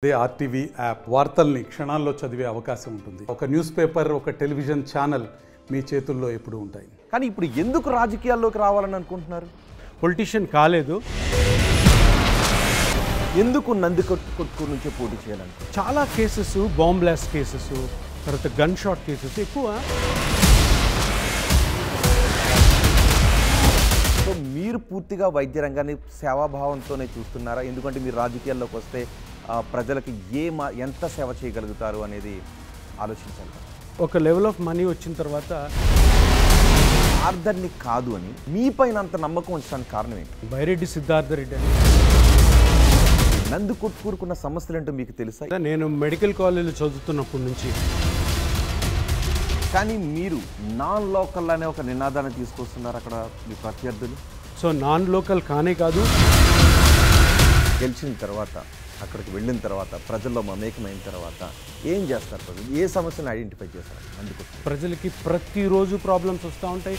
అదే RTV app వార్తల్ని క్షణాల్లో చదివే అవకాశం ఉంటుంది. ఒక న్యూస్ పేపర్, ఒక టెలివిజన్ ఛానల్ మీ చేతుల్లో ఎప్పుడూ ఉంటాయి. కానీ ఇప్పుడు ఎందుకు రాజకీయాల్లోకి రావాలని అనుకుంటున్నారు? పొలిటీషియన్ కాలేదు, ఎందుకు నందికొట్కూరు నుంచి పోటీ చేయాలని? చాలా కేసెస్, బాంబ్ బ్లాస్ట్ కేసెస్, తర్వాత గన్ షాట్ కేసెస్ ఎక్కువ. సో మీరు పూర్తిగా వైద్య రంగాన్ని సేవాభావంతోనే చూస్తున్నారా? ఎందుకంటే మీరు రాజకీయాల్లోకి వస్తే ప్రజలకి ఎంత సేవ చేయగలుగుతారు అనేది ఆలోచించాలి. ఒక లెవెల్ ఆఫ్ మనీ వచ్చిన తర్వాత ఆర్దర్ని కాదు అని మీ పైన అంత నమ్మకం ఉంచడానికి కారణం ఏంటి? బైరెడ్డి సిద్ధార్థ రెడ్డి అని. నందికొట్కూరుకున్న సమస్యలు ఏంటో మీకు తెలుసా? నేను మెడికల్ కాలేజీలో చదువుతున్నప్పటి నుంచి. కానీ మీరు నాన్ లోకల్ అనే ఒక నినాదాన్ని తీసుకొస్తున్నారు అక్కడ మీ ప్రత్యర్థులు. సో నాన్ లోకల్ కానే కాదు. గెలిచిన తర్వాత, అక్కడికి వెళ్ళిన తర్వాత, ప్రజల్లో మమేకమైన తర్వాత ఏం చేస్తారు? ప్రజలు ఏ సమస్యను ఐడెంటిఫై చేస్తారు? అందుకు ప్రజలకి ప్రతిరోజు ప్రాబ్లమ్స్ వస్తూ ఉంటాయి.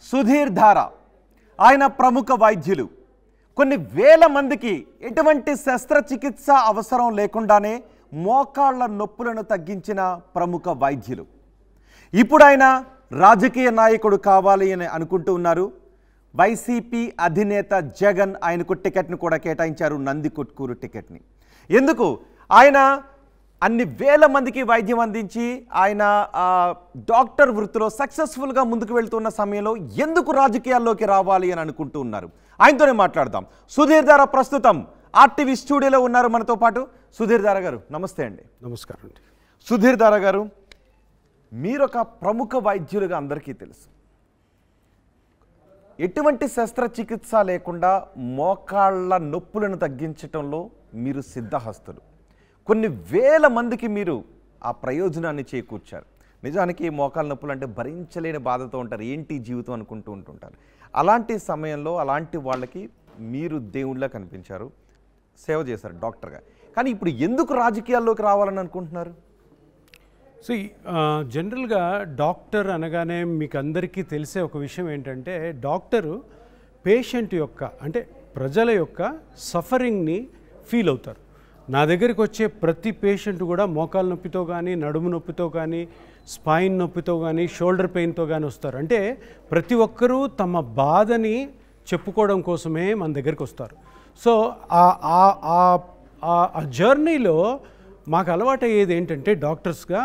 సుధీర్ ధార ఆయన ప్రముఖ వైద్యులు. కొన్ని వేల మందికి ఎటువంటి శస్త్రచికిత్స అవసరం లేకుండానే మోకాళ్ల నొప్పులను తగ్గించిన ప్రముఖ వైద్యులు. ఇప్పుడు ఆయన రాజకీయ నాయకుడు కావాలి అని అనుకుంటూ ఉన్నారు. వైసీపీ అధినేత జగన్ ఆయనకు టికెట్ను కూడా కేటాయించారు, నందికొట్కూరు టికెట్ని. ఎందుకు? ఆయన అన్ని వేల మందికి వైద్యం అందించి ఆయన డాక్టర్ వృత్తిలో సక్సెస్ఫుల్గా ముందుకు వెళ్తున్న సమయంలో ఎందుకు రాజకీయాల్లోకి రావాలి అని అనుకుంటూ ఉన్నారు. ఆయనతోనే మాట్లాడదాం. సుధీర్ ధార ప్రస్తుతం ఆర్టీవీ స్టూడియోలో ఉన్నారు మనతో పాటు. సుధీర్ ధార గారు నమస్తే అండి. నమస్కారం అండి. సుధీర్ ధార గారు, మీరొక ప్రముఖ వైద్యులుగా అందరికీ తెలుసు. ఎటువంటి శస్త్రచికిత్స లేకుండా మోకాళ్ళ నొప్పులను తగ్గించడంలో మీరు సిద్ధహస్తులు. కొన్ని వేల మందికి మీరు ఆ ప్రయోజనాన్ని చేకూర్చారు. నిజానికి మోకాళ్ళ నొప్పులు అంటే భరించలేని బాధతో ఉంటారు, ఏంటి జీవితం అనుకుంటూ ఉంటుంటారు. అలాంటి సమయంలో అలాంటి వాళ్ళకి మీరు దేవుళ్ళ కనిపించారు, సేవ చేశారు డాక్టర్గా. కానీ ఇప్పుడు ఎందుకు రాజకీయాల్లోకి రావాలని అనుకుంటున్నారు? సో జనరల్గా డాక్టర్ అనగానే మీకు అందరికీ తెలిసే ఒక విషయం ఏంటంటే, డాక్టరు పేషెంట్ యొక్క అంటే ప్రజల యొక్క సఫరింగ్ని ఫీల్ అవుతారు. నా దగ్గరికి వచ్చే ప్రతి పేషెంట్ కూడా మోకాలు నొప్పితో కానీ, నడుము నొప్పితో కానీ, స్పైన్ నొప్పితో కానీ, షోల్డర్ పెయిన్తో కానీ వస్తారు. అంటే ప్రతి ఒక్కరూ తమ బాధని చెప్పుకోవడం కోసమే మన దగ్గరికి వస్తారు. సో ఆ జర్నీలో మాకు అలవాటు అయ్యేది ఏంటంటే, డాక్టర్స్గా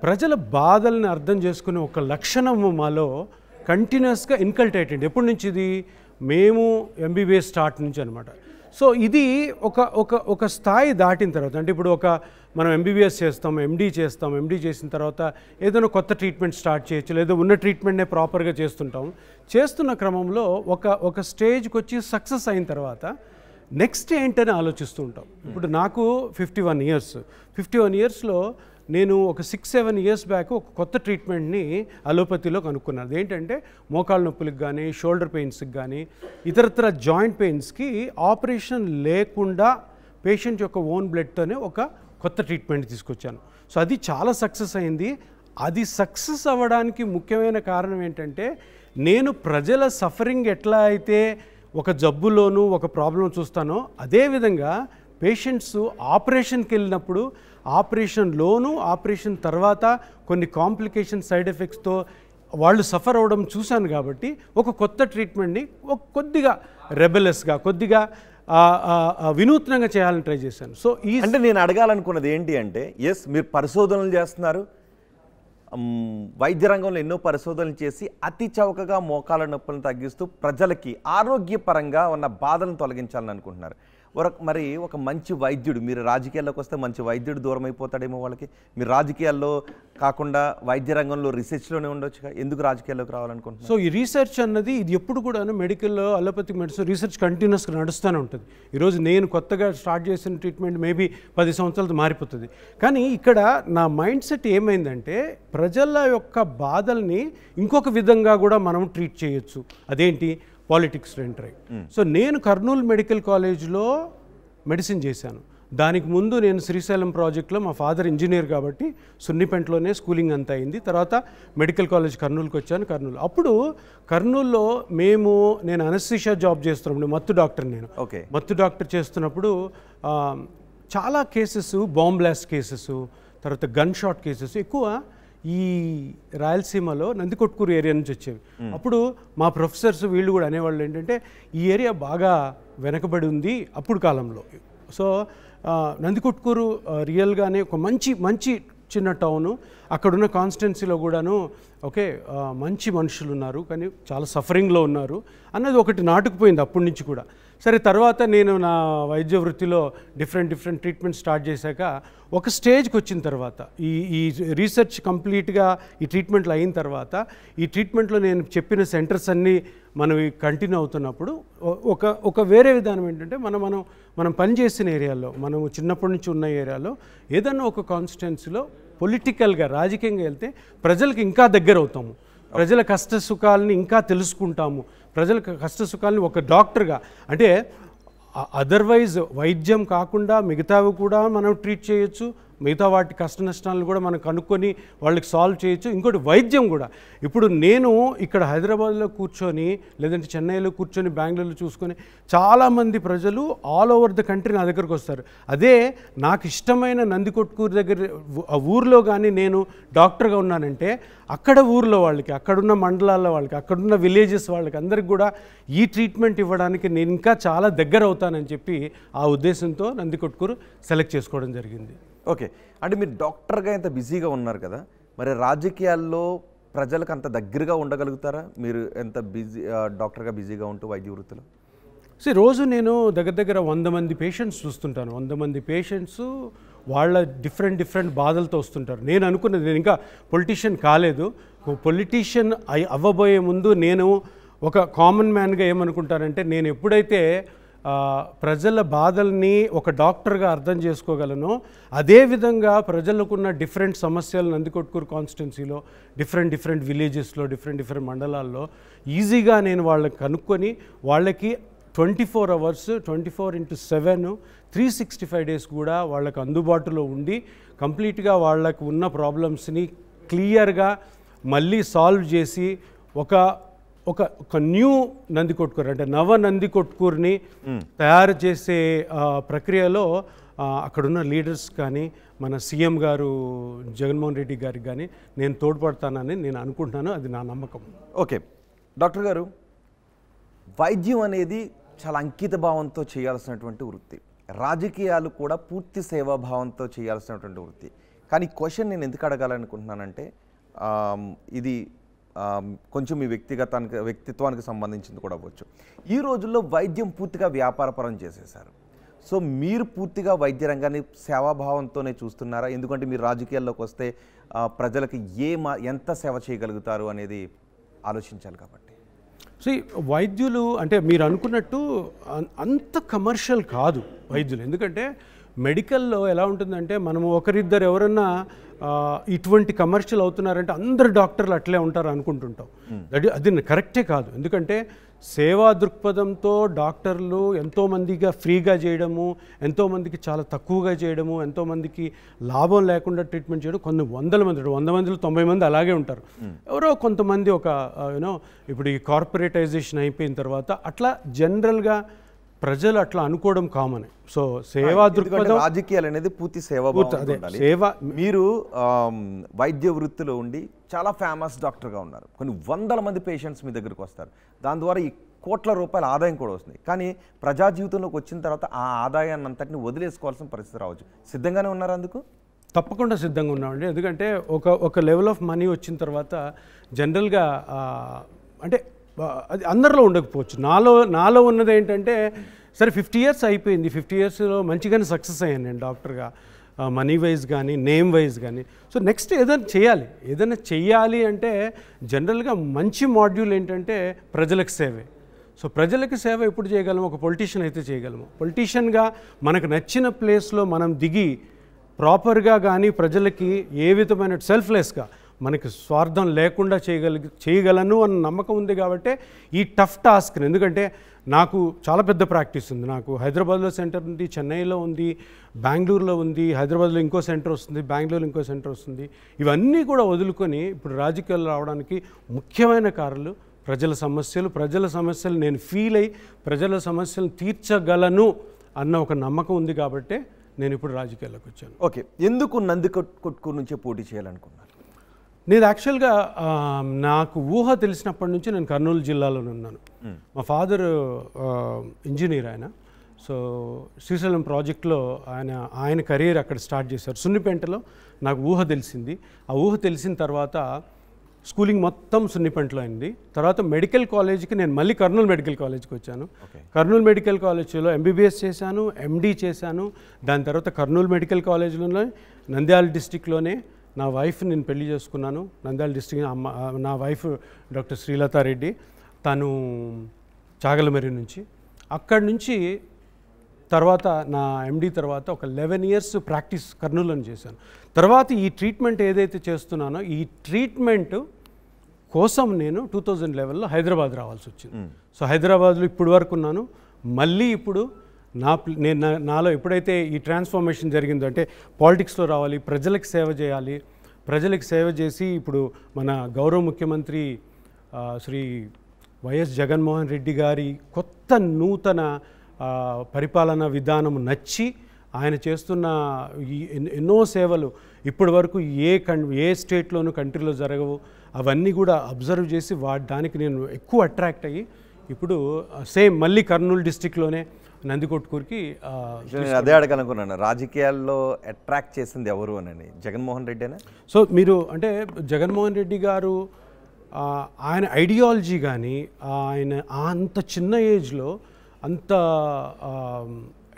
ప్రజల బాధల్ని అర్థం చేసుకునే ఒక లక్షణము మాలో కంటిన్యూస్గా ఇన్కల్టేట్ అయింది. ఎప్పటి నుంచి ఇది? మేము ఎంబీబీఎస్ స్టార్ట్ నుంచి అనమాట. సో ఇది ఒక స్థాయి దాటిన తర్వాత, అంటే ఇప్పుడు మనం ఎంబీబీఎస్ చేస్తాం, ఎండీ చేస్తాం, ఎండీ చేసిన తర్వాత ఏదైనా కొత్త ట్రీట్మెంట్ స్టార్ట్ చేయొచ్చు, లేదా ఉన్న ట్రీట్మెంట్నే ప్రాపర్గా చేస్తుంటాం. చేస్తున్న క్రమంలో ఒక స్టేజ్కి వచ్చి సక్సెస్ అయిన తర్వాత నెక్స్ట్ ఏంటని ఆలోచిస్తూ ఉంటాం. ఇప్పుడు నాకు 51 ఇయర్స్. 51 ఇయర్స్లో నేను ఒక 6-7 ఇయర్స్ బ్యాక్ ఒక కొత్త ట్రీట్మెంట్ని అలోపతిలో కనుక్కున్నాను. ఏంటంటే మోకాళ్ళ నొప్పులకు కానీ, షోల్డర్ పెయిన్స్కి కానీ, ఇతరత్ర జాయింట్ పెయిన్స్కి ఆపరేషన్ లేకుండా పేషెంట్ యొక్క ఓన్ బ్లడ్తోనే ఒక కొత్త ట్రీట్మెంట్ తీసుకొచ్చాను. సో అది చాలా సక్సెస్ అయింది. అది సక్సెస్ అవ్వడానికి ముఖ్యమైన కారణం ఏంటంటే, నేను ప్రజల సఫరింగ్ ఎట్లా అయితే ఒక జబ్బులోనూ ఒక ప్రాబ్లం చూస్తానో, అదేవిధంగా పేషెంట్స్ ఆపరేషన్కి వెళ్ళినప్పుడు ఆపరేషన్లోనూ ఆపరేషన్ తర్వాత కొన్ని కాంప్లికేషన్ సైడ్ ఎఫెక్ట్స్తో వాళ్ళు సఫర్ అవ్వడం చూశాను. కాబట్టి ఒక కొత్త ట్రీట్మెంట్ని కొద్దిగా రెబెలస్గా, కొద్దిగా వినూత్నంగా చేయాలని ట్రై చేశాను. సో అంటే నేను అడగాలనుకున్నది ఏంటి అంటే, ఎస్ మీరు పరిశోధనలు చేస్తున్నారు, వైద్య రంగంలో ఎన్నో పరిశోధనలు చేసి అతి చౌకగా మోకాళ్ళ నొప్పులను తగ్గిస్తూ ప్రజలకి ఆరోగ్యపరంగా ఉన్న బాధలను తొలగించాలని అనుకుంటున్నారు. మరి ఒక మంచి వైద్యుడు, మీరు రాజకీయాల్లోకి వస్తే మంచి వైద్యుడు దూరం అయిపోతాడేమో వాళ్ళకి. మీరు రాజకీయాల్లో కాకుండా వైద్య రంగంలో రీసెర్చ్లోనే ఉండొచ్చుగా, ఎందుకు రాజకీయాల్లోకి రావాలనుకుంటున్నారు? సో ఈ రీసెర్చ్ అన్నది ఇది ఎప్పుడు కూడా మెడికల్లో, అలోపతిక్ మెడిసిన్ రీసెర్చ్ కంటిన్యూస్గా నడుస్తూనే ఉంటుంది. ఈరోజు నేను కొత్తగా స్టార్ట్ చేసిన ట్రీట్మెంట్ మేబీ 10 సంవత్సరాలతో మారిపోతుంది. కానీ ఇక్కడ నా మైండ్ సెట్ ఏమైందంటే, ప్రజల యొక్క బాధల్ని ఇంకొక విధంగా కూడా మనం ట్రీట్ చేయొచ్చు. అదేంటి? పాలిటిక్స్లో ఎంటర్ అయ్యి. సో నేను కర్నూలు మెడికల్ కాలేజ్లో మెడిసిన్ చేశాను. దానికి ముందు నేను శ్రీశైలం ప్రాజెక్ట్లో మా ఫాదర్ ఇంజనీర్ కాబట్టి సున్నిపెంటలోనే స్కూలింగ్ అంతా అయింది. తర్వాత మెడికల్ కాలేజ్ కర్నూలుకి వచ్చాను. అప్పుడు కర్నూలులో నేను అనస్థీషియా జాబ్ చేస్తున్నప్పుడు మత్తు డాక్టర్, నేను మత్తు డాక్టర్ చేస్తున్నప్పుడు చాలా కేసెస్, బాంబ్ బ్లాస్ట్ కేసెస్, తర్వాత గన్ షాట్ కేసెస్ ఎక్కువ ఈ రాయలసీమలో నందికొట్కూరు ఏరియా నుంచి వచ్చేవి. అప్పుడు మా ప్రొఫెసర్స్ వీళ్ళు కూడా అనేవాళ్ళు ఏంటంటే ఈ ఏరియా బాగా వెనకబడి ఉంది అప్పుడు కాలంలో. సో నందికొట్కూరు రియల్గానే ఒక మంచి చిన్న టౌను, అక్కడున్న కాన్స్టిట్యున్సీలో కూడాను మంచి మనుషులు ఉన్నారు కానీ చాలా సఫరింగ్లో ఉన్నారు అన్నది ఒకటి నాటుకుపోయింది అప్పటి నుంచి కూడా. సరే, తర్వాత నేను నా వైద్య వృత్తిలో డిఫరెంట్ ట్రీట్మెంట్ స్టార్ట్ చేశాక ఒక స్టేజ్కి వచ్చిన తర్వాత ఈ రీసెర్చ్ కంప్లీట్గా ఈ ట్రీట్మెంట్లు అయిన తర్వాత ఈ ట్రీట్మెంట్లో నేను చెప్పిన సెంటర్స్ అన్నీ మనవి కంటిన్యూ అవుతున్నప్పుడు ఒక వేరే విధానం ఏంటంటే మనం పనిచేసిన ఏరియాలో, మనము చిన్నప్పటి నుంచి ఉన్న ఏరియాలో ఏదన్నా ఒక కాన్స్టిట్యున్సీలో పొలిటికల్గా రాజకీయంగా వెళ్తే ప్రజలకు ఇంకా దగ్గర అవుతాము, ప్రజల కష్ట సుఖాలని ఇంకా తెలుసుకుంటాము, ప్రజల కష్ట సుఖాలని ఒక డాక్టర్గా, అంటే అదర్వైజ్ వైద్యం కాకుండా మిగతావి కూడా మనం ట్రీట్ చేయొచ్చు, మిగతా వాటి కష్ట నష్టాలను కూడా మనం కనుక్కొని వాళ్ళకి సాల్వ్ చేయొచ్చు. ఇంకోటి వైద్యం కూడా, ఇప్పుడు నేను ఇక్కడ హైదరాబాద్లో కూర్చొని లేదంటే చెన్నైలో కూర్చొని బెంగళూరులో చూసుకొని చాలామంది ప్రజలు ఆల్ ఓవర్ ద కంట్రీ నా దగ్గరకు వస్తారు. అదే నాకు ఇష్టమైన నందికొట్కూరు దగ్గర ఆ ఊర్లో కానీ నేను డాక్టర్గా ఉన్నానంటే అక్కడ ఊర్లో వాళ్ళకి, అక్కడున్న మండలాల వాళ్ళకి, అక్కడున్న విలేజెస్ వాళ్ళకి అందరికి కూడా ఈ ట్రీట్మెంట్ ఇవ్వడానికి నేను ఇంకా చాలా దగ్గర అవుతానని చెప్పి ఆ ఉద్దేశంతో నందికొట్కూరు సెలెక్ట్ చేసుకోవడం జరిగింది. ఓకే, అంటే మీరు డాక్టర్గా ఇంత బిజీగా ఉన్నారు కదా, మరి రాజకీయాల్లో ప్రజలకు అంత దగ్గరగా ఉండగలుగుతారా మీరు ఎంత డాక్టర్గా బిజీగా ఉంటూ వైద్య వృత్తిలో? రోజు నేను దగ్గర 100 మంది పేషెంట్స్ చూస్తుంటాను. 100 మంది పేషెంట్స్ వాళ్ళ డిఫరెంట్ బాధలతో వస్తుంటారు. నేను అనుకున్నది, నేను ఇంకా పొలిటీషియన్ కాలేదు, పొలిటీషియన్ అవ్వబోయే ముందు నేను ఒక కామన్ మ్యాన్గా ఏమనుకుంటానంటే, నేను ఎప్పుడైతే ప్రజల బాధల్ని ఒక డాక్టర్గా అర్థం చేసుకోగలనో అదేవిధంగా ప్రజలకున్న డిఫరెంట్ సమస్యలు నందికొట్కూరు కాన్స్టిట్యున్సీలో డిఫరెంట్ విలేజెస్లో డిఫరెంట్ మండలాల్లో ఈజీగా నేను వాళ్ళకి కనుక్కొని వాళ్ళకి 24 hours 24/7 365 days కూడా వాళ్ళకు అందుబాటులో ఉండి కంప్లీట్గా వాళ్ళకు ఉన్న ప్రాబ్లమ్స్ని క్లియర్గా మళ్ళీ సాల్వ్ చేసి ఒక న్యూ నందికొట్కూరు అంటే నవ నందికొట్కూరుని తయారు చేసే ప్రక్రియలో అక్కడున్న లీడర్స్ కానీ మన సీఎం గారు జగన్మోహన్ రెడ్డి గారికి కానీ నేను తోడ్పడతానని నేను అనుకుంటున్నాను, అది నా నమ్మకం. ఓకే డాక్టర్ గారు, వైద్యం అనేది చాలా అంకిత భావంతో చేయాల్సినటువంటి వృత్తి, రాజకీయాలు కూడా పూర్తి సేవాభావంతో చేయాల్సినటువంటి వృత్తి. కానీ క్వశ్చన్ నేను ఎందుకు అడగాలనుకుంటున్నానంటే, ఇది కొంచెం మీ వ్యక్తిత్వానికి సంబంధించింది కూడా అవ్వచ్చు. ఈ రోజుల్లో వైద్యం పూర్తిగా వ్యాపారపరం చేసేసారు. సో మీరు పూర్తిగా వైద్య రంగాన్ని సేవాభావంతోనే చూస్తున్నారా? ఎందుకంటే మీరు రాజకీయాల్లోకి వస్తే ప్రజలకు ఎంత సేవ చేయగలుగుతారు అనేది ఆలోచించాలి కాబట్టి. సో వైద్యులు అంటే మీరు అనుకున్నట్టు అంత కమర్షియల్ కాదు వైద్యులు. ఎందుకంటే మెడికల్లో ఎలా ఉంటుందంటే, మనము ఒకరిద్దరు ఎవరన్నా ఇటువంటి కమర్షియల్ అవుతున్నారంటే అందరు డాక్టర్లు అట్లే ఉంటారు అనుకుంటుంటాం. అది కరెక్టే కాదు. ఎందుకంటే సేవా దృక్పథంతో డాక్టర్లు ఎంతోమందిగా ఫ్రీగా చేయడము, ఎంతోమందికి చాలా తక్కువగా చేయడము, ఎంతోమందికి లాభం లేకుండా ట్రీట్మెంట్ చేయడం, కొన్ని 100 మంది 100 మందిలో 90 మంది అలాగే ఉంటారు. ఎవరో కొంతమంది ఇప్పుడు ఈ కార్పొరేటైజేషన్ అయిపోయిన తర్వాత అట్లా జనరల్గా ప్రజలు అట్లా అనుకోవడం కామన్. సో సేవా దృక్పథం, రాజకీయాలు అనేది పూర్తి సేవ. మీరు వైద్య వృత్తిలో ఉండి చాలా ఫేమస్ డాక్టర్గా ఉన్నారు, కొన్ని 100 మంది పేషెంట్స్ మీ దగ్గరకు వస్తారు, దాని ద్వారా ఈ కోట్ల రూపాయల ఆదాయం కూడా వస్తుంది. కానీ ప్రజా జీవితంలోకి వచ్చిన తర్వాత ఆ ఆదాయాన్ని అంతటిని వదిలేసుకోవాల్సిన పరిస్థితి రావచ్చు. సిద్ధంగానే ఉన్నారు అందుకు? తప్పకుండా సిద్ధంగా ఉన్నామండి. ఎందుకంటే ఒక లెవెల్ ఆఫ్ మనీ వచ్చిన తర్వాత జనరల్గా అంటే అది అందరిలో ఉండకపోవచ్చు. నాలో ఉన్నది ఏంటంటే, సరే 50 years అయిపోయింది, 50 yearsలో మంచిగానే సక్సెస్ అయ్యాను నేను డాక్టర్గా, మనీ వైజ్ కానీ నేమ్ వైజ్ కానీ. సో నెక్స్ట్ ఏదైనా చెయ్యాలి అంటే జనరల్గా మంచి మాడ్యూల్ ఏంటంటే ప్రజలకు సేవే. సో ప్రజలకు సేవ ఎప్పుడు చేయగలము? ఒక పొలిటీషియన్ అయితే చేయగలము. పొలిటీషియన్గా మనకు నచ్చిన ప్లేస్లో మనం దిగి ప్రాపర్గా కానీ ప్రజలకి ఏ విధమైన సెల్ఫ్లెస్గా మనకి స్వార్థం లేకుండా చేయగలను అన్న నమ్మకం ఉంది కాబట్టి ఈ టఫ్ టాస్క్ని, ఎందుకంటే నాకు చాలా పెద్ద ప్రాక్టీస్ ఉంది. నాకు హైదరాబాద్లో సెంటర్ ఉంది, చెన్నైలో ఉంది, బెంగళూరులో ఉంది, హైదరాబాద్లో ఇంకో సెంటర్ వస్తుంది, బెంగళూరులో ఇంకో సెంటర్ వస్తుంది. ఇవన్నీ కూడా వదులుకొని ఇప్పుడు రాజకీయాలు రావడానికి ముఖ్యమైన కారణాలు ప్రజల సమస్యలు నేను ఫీల్ అయ్యి ప్రజల సమస్యలు తీర్చగలను అన్న ఒక నమ్మకం ఉంది కాబట్టి నేను ఇప్పుడు రాజకీయాల్లోకి వచ్చాను. ఓకే, ఎందుకు నందికొట్కూరు నుంచే పోటీ చేయాలనుకున్నారు? నేను యాక్చువల్గా నాకు ఊహ తెలిసినప్పటి నుంచి నేను కర్నూలు జిల్లాలోనే ఉన్నాను. మా ఫాదర్ ఇంజనీర్ ఆయన. సో శ్రీశైలం ప్రాజెక్ట్లో ఆయన కెరీర్ అక్కడ స్టార్ట్ చేశారు. సున్నిపెంటలో నాకు ఊహ తెలిసింది. ఆ ఊహ తెలిసిన తర్వాత స్కూలింగ్ మొత్తం సున్నిపెంటలో అయింది. తర్వాత మెడికల్ కాలేజ్కి నేను మళ్ళీ కర్నూలు మెడికల్ కాలేజ్కి వచ్చాను. కర్నూలు మెడికల్ కాలేజ్లో ఎంబీబీఎస్ చేశాను, ఎండీ చేశాను. దాని తర్వాత కర్నూలు మెడికల్ కాలేజ్లోనే నంద్యాల డిస్టిక్లోనే నా వైఫ్ నేను పెళ్లి చేసుకున్నాను. నంద్యాల డిస్టిక్ నా వైఫ్ డాక్టర్ శ్రీలతారెడ్డి, తను చాగలమరి నుంచి. అక్కడి నుంచి తర్వాత నా ఎండీ తర్వాత ఒక 11 years ప్రాక్టీస్ కర్నూలులో చేశాను. తర్వాత ఈ ట్రీట్మెంట్ ఏదైతే చేస్తున్నానో ఈ ట్రీట్మెంట్ కోసం నేను 2011లో హైదరాబాద్ రావాల్సి వచ్చింది. సో హైదరాబాద్లో ఇప్పుడు వరకు ఉన్నాను. మళ్ళీ ఇప్పుడు నాలో ఎప్పుడైతే ఈ ట్రాన్స్ఫర్మేషన్ జరిగిందో, అంటే పాలిటిక్స్లో రావాలి, ప్రజలకు సేవ చేయాలి, ప్రజలకు సేవ చేసి ఇప్పుడు మన గౌరవ ముఖ్యమంత్రి శ్రీ వైఎస్ జగన్మోహన్ రెడ్డి గారి కొత్త నూతన పరిపాలనా విధానం నచ్చి ఆయన చేస్తున్న ఈ ఎన్నో సేవలు ఇప్పటి వరకు ఏ స్టేట్లోనూ కంట్రీలో జరగవు, అవన్నీ కూడా అబ్జర్వ్ చేసి దానికి నేను ఎక్కువ అట్రాక్ట్ అయ్యి ఇప్పుడు సేమ్ మళ్ళీ కర్నూలు డిస్టిక్లోనే నందికొట్కూరుకి. అదే అడగనుకున్నాను, రాజకీయాల్లో అట్రాక్ట్ చేసింది ఎవరు అని? జగన్మోహన్ రెడ్డినా? సో మీరు అంటే జగన్మోహన్ రెడ్డి గారు ఆయన ఐడియాలజీ కానీ ఆయన అంత చిన్న ఏజ్లో అంత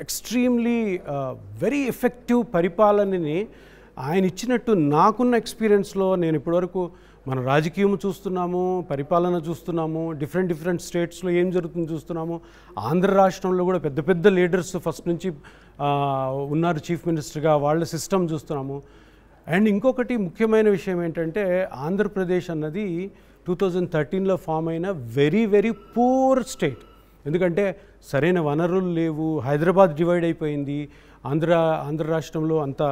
ఎక్స్ట్రీమ్లీ వెరీ ఎఫెక్టివ్ పరిపాలనని ఆయన ఇచ్చినట్టు నాకున్న ఎక్స్పీరియన్స్లో నేను ఇప్పటివరకు మన రాజకీయం చూస్తున్నాము, పరిపాలన చూస్తున్నాము, డిఫరెంట్ స్టేట్స్లో ఏం జరుగుతుందో చూస్తున్నాము. ఆంధ్ర రాష్ట్రంలో కూడా పెద్ద పెద్ద లీడర్స్ ఫస్ట్ నుంచి ఉన్నారు చీఫ్ మినిస్టర్గా, వాళ్ళ సిస్టమ్ చూస్తున్నాము. అండ్ ఇంకొకటి ముఖ్యమైన విషయం ఏంటంటే ఆంధ్రప్రదేశ్ అన్నది 2013లో ఫామ్ అయిన వెరీ పూర్ స్టేట్. ఎందుకంటే సరైన వనరులు లేవు, హైదరాబాద్ డివైడ్ అయిపోయింది, ఆంధ్ర రాష్ట్రంలో అంత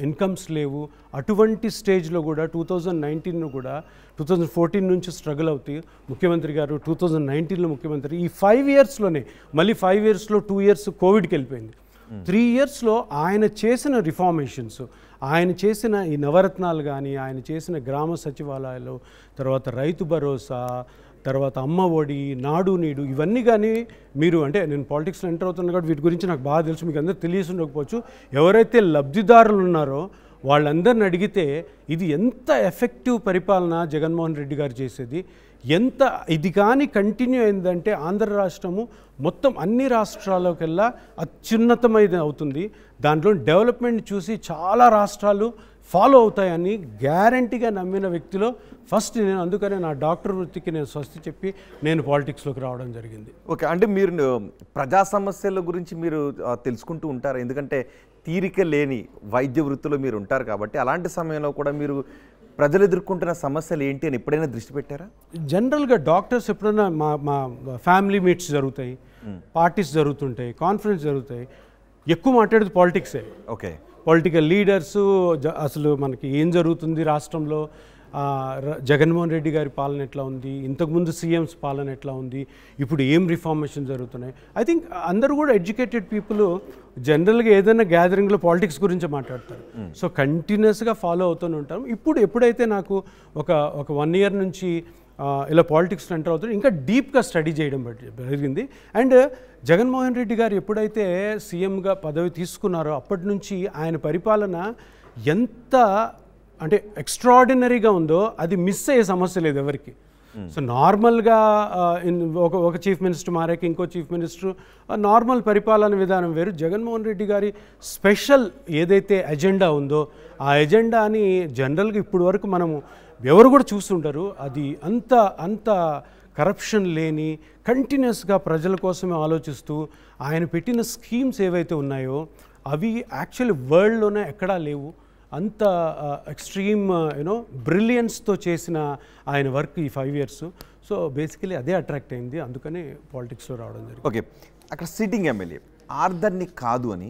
ఇన్కమ్స్ లేవు. అటువంటి స్టేజ్లో కూడా 2019 కూడా 2014 నుంచి స్ట్రగుల్ అవుతాయి ముఖ్యమంత్రి గారు. 2019లో ముఖ్యమంత్రి ఈ 5 yearsలోనే మళ్ళీ 5 yearsలో 2 years కోవిడ్కి వెళ్ళిపోయింది. 3 yearsలో ఆయన చేసిన రిఫార్మేషన్స్, ఆయన చేసిన ఈ నవరత్నాలు కానీ, ఆయన చేసిన గ్రామ సచివాలయాలు, తర్వాత రైతు భరోసా, తర్వాత అమ్మ ఒడి, నాడు నీడు, ఇవన్నీ కానీ మీరు అంటే నేను పాలిటిక్స్లో ఎంటర్ అవుతున్నా కాబట్టి వీటి గురించి నాకు బాగా తెలుసు, మీకు అందరూ తెలిసి ఉండకపోవచ్చు. ఎవరైతే లబ్ధిదారులు ఉన్నారో వాళ్ళందరిని అడిగితే ఇది ఎంత ఎఫెక్టివ్ పరిపాలన జగన్మోహన్ రెడ్డి గారు చేసేది, ఎంత ఇది కానీ కంటిన్యూ అయిందంటే ఆంధ్ర రాష్ట్రము మొత్తం అన్ని రాష్ట్రాలకెల్లా అత్యున్నతమైనది అవుతుంది. దాంట్లో డెవలప్మెంట్ చూసి చాలా రాష్ట్రాలు ఫాలో అవుతాయని గ్యారంటీగా నమ్మిన వ్యక్తిలో ఫస్ట్ నేను. అందుకనే నా డాక్టర్ వృత్తికి నేను స్వస్తి చెప్పి నేను పాలిటిక్స్లోకి రావడం జరిగింది. ఓకే, అంటే మీరు ప్రజా సమస్యల గురించి మీరు తెలుసుకుంటూ ఉంటారు, ఎందుకంటే తీరిక లేని వైద్య వృత్తిలో మీరు ఉంటారు కాబట్టి. అలాంటి సమయంలో కూడా మీరు ప్రజలు ఎదుర్కొంటున్న సమస్యలు ఏంటి అని ఎప్పుడైనా దృష్టి పెట్టారా? జనరల్గా డాక్టర్స్ ఎప్పుడైనా మా ఫ్యామిలీ మీట్స్ జరుగుతాయి, పార్టీస్ జరుగుతుంటాయి, కాన్ఫరెన్స్ జరుగుతాయి, ఎక్కువ మాట్లాడేది పాలిటిక్సే. ఓకే, పొలిటికల్ లీడర్సు అసలు మనకి ఏం జరుగుతుంది రాష్ట్రంలో, జగన్మోహన్ రెడ్డి గారి పాలన ఎట్లా ఉంది, ఇంతకుముందు సీఎంస్ పాలన ఎట్లా ఉంది, ఇప్పుడు ఏం రిఫార్మేషన్ జరుగుతున్నాయి. ఐ థింక్ అందరూ కూడా ఎడ్యుకేటెడ్ పీపుల్ జనరల్గా ఏదైనా గ్యాదరింగ్లో పాలిటిక్స్ గురించి మాట్లాడతారు. సో కంటిన్యూస్గా ఫాలో అవుతూనే ఉంటాం. ఇప్పుడు ఎప్పుడైతే నాకు ఒక 1 year నుంచి ఇలా పాలిటిక్స్లో ఎంటర్ అవుతారు, ఇంకా డీప్గా స్టడీ చేయడం జరిగింది. అండ్ జగన్మోహన్ రెడ్డి గారు ఎప్పుడైతే సీఎంగా పదవి తీసుకున్నారో అప్పటి నుంచి ఆయన పరిపాలన ఎంత అంటే ఎక్స్ట్రాడినరీగా ఉందో అది మిస్ అయ్యే సమస్య లేదు ఎవరికి. సో నార్మల్గా ఒక చీఫ్ మినిస్టర్ మారాక ఇంకో చీఫ్ మినిస్టర్, నార్మల్ పరిపాలన విధానం వేరు. జగన్మోహన్ రెడ్డి గారి స్పెషల్ ఏదైతే ఎజెండా ఉందో ఆ ఎజెండాని జనరల్గా ఇప్పుడు వరకు మనము ఎవరు కూడా చూస్తుంటారు. అది అంత కరప్షన్ లేని, కంటిన్యూస్గా ప్రజల కోసమే ఆలోచిస్తూ ఆయన పెట్టిన స్కీమ్స్ ఏవైతే ఉన్నాయో అవి యాక్చువల్లీ వరల్డ్లోనే ఎక్కడా లేవు. అంత ఎక్స్ట్రీమ్ బ్రిలియన్స్తో చేసిన ఆయన వర్క్ ఈ 5 years. సో బేసికలీ అదే అట్రాక్ట్ అయింది, అందుకని పాలిటిక్స్లో రావడం జరిగింది. ఓకే, అక్కడ సిట్టింగ్ ఎమ్మెల్యే ఆర్దర్ని కాదు అని